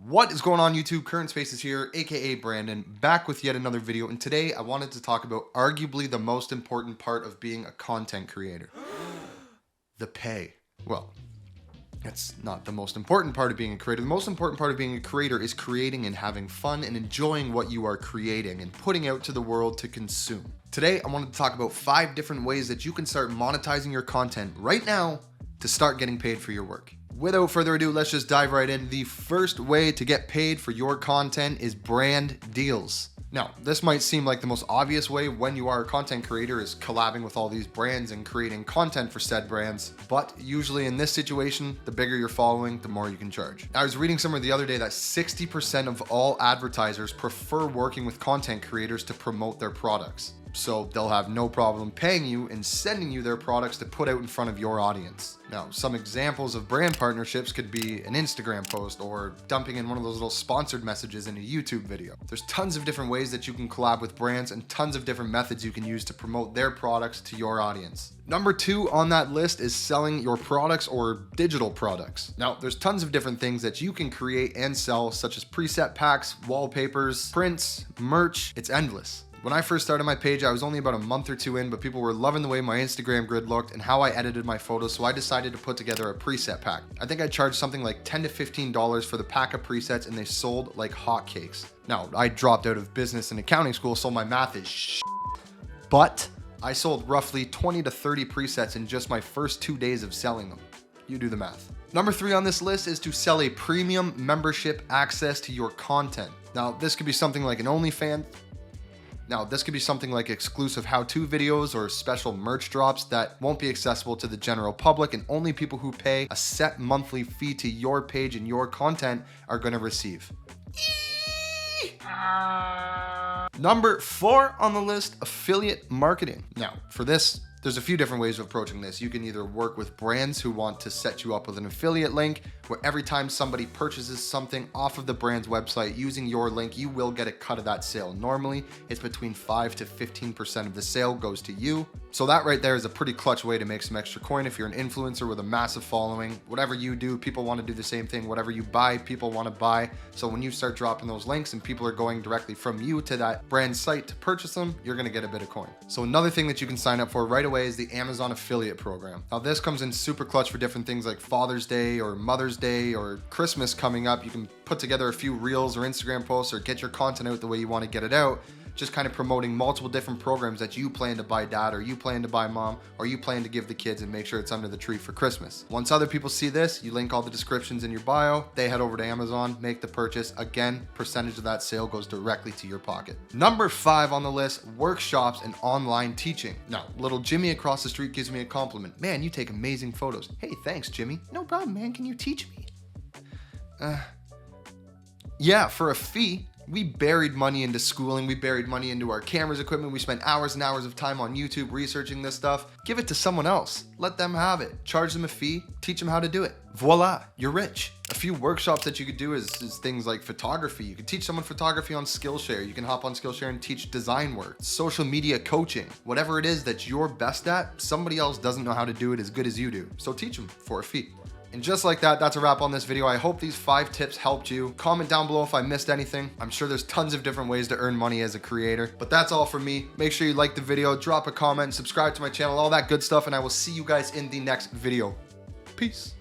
What is going on YouTube? Current Spaces here, aka Brandon, back with yet another video, and today I wanted to talk about arguably the most important part of being a content creator. The pay. Well, that's not the most important part of being a creator. The most important part of being a creator is creating and having fun and enjoying what you are creating and putting out to the world to consume. Today I wanted to talk about 5 different ways that you can start monetizing your content right now to start getting paid for your work. Without further ado, let's just dive right in. The first way to get paid for your content is brand deals. Now, this might seem like the most obvious way when you are a content creator is collabing with all these brands and creating content for said brands, but usually in this situation, the bigger your following, the more you can charge. I was reading somewhere the other day that 60% of all advertisers prefer working with content creators to promote their products. So they'll have no problem paying you and sending you their products to put out in front of your audience. Now, some examples of brand partnerships could be an Instagram post or dumping in one of those little sponsored messages in a YouTube video. There's tons of different ways that you can collab with brands and tons of different methods you can use to promote their products to your audience. Number 2 on that list is selling your products or digital products. Now, there's tons of different things that you can create and sell, such as preset packs, wallpapers, prints, merch. It's endless. When I first started my page, I was only about a month or 2 in, but people were loving the way my Instagram grid looked and how I edited my photos, so I decided to put together a preset pack. I think I charged something like $10 to $15 for the pack of presets, and they sold like hotcakes. Now, I dropped out of business and accounting school, so my math is shit. But I sold roughly 20 to 30 presets in just my first 2 days of selling them. You do the math. Number 3 on this list is to sell a premium membership access to your content. Now, this could be something like an OnlyFans. Now, this could be something like exclusive how-to videos or special merch drops that won't be accessible to the general public, and only people who pay a set monthly fee to your page and your content are going to receive. Number 4 on the list, affiliate marketing. Now, for this, there's a few different ways of approaching this. You can either work with brands who want to set you up with an affiliate link, where every time somebody purchases something off of the brand's website using your link, you will get a cut of that sale. Normally, it's between 5 to 15% of the sale goes to you. So that right there is a pretty clutch way to make some extra coin if you're an influencer with a massive following. Whatever you do, people want to do the same thing. Whatever you buy, people want to buy. So when you start dropping those links and people are going directly from you to that brand site to purchase them, you're going to get a bit of coin. So another thing that you can sign up for right away is the Amazon affiliate program. Now, this comes in super clutch for different things like Father's Day or Mother's Day or Christmas coming up. You can put together a few reels or Instagram posts or get your content out the way you want to get it out, just kind of promoting multiple different programs that you plan to buy dad, or you plan to buy mom, or you plan to give the kids and make sure it's under the tree for Christmas. Once other people see this, you link all the descriptions in your bio, they head over to Amazon, make the purchase. Again, percentage of that sale goes directly to your pocket. Number 5 on the list, workshops and online teaching. Now, little Jimmy across the street gives me a compliment. Man, you take amazing photos. Hey, thanks, Jimmy. No problem, man. Can you teach me? Yeah, for a fee. We buried money into schooling, we buried money into our cameras equipment, we spent hours and hours of time on YouTube researching this stuff. Give it to someone else. Let them have it. Charge them a fee, teach them how to do it. Voila, you're rich. A few workshops that you could do is things like photography. You could teach someone photography on Skillshare. You can hop on Skillshare and teach design work, social media coaching. Whatever it is that you're best at, somebody else doesn't know how to do it as good as you do. So teach them for a fee. And just like that, that's a wrap on this video. I hope these 5 tips helped you. Comment down below if I missed anything. I'm sure there's tons of different ways to earn money as a creator. But that's all from me. Make sure you like the video, drop a comment, subscribe to my channel, all that good stuff, and I will see you guys in the next video. Peace.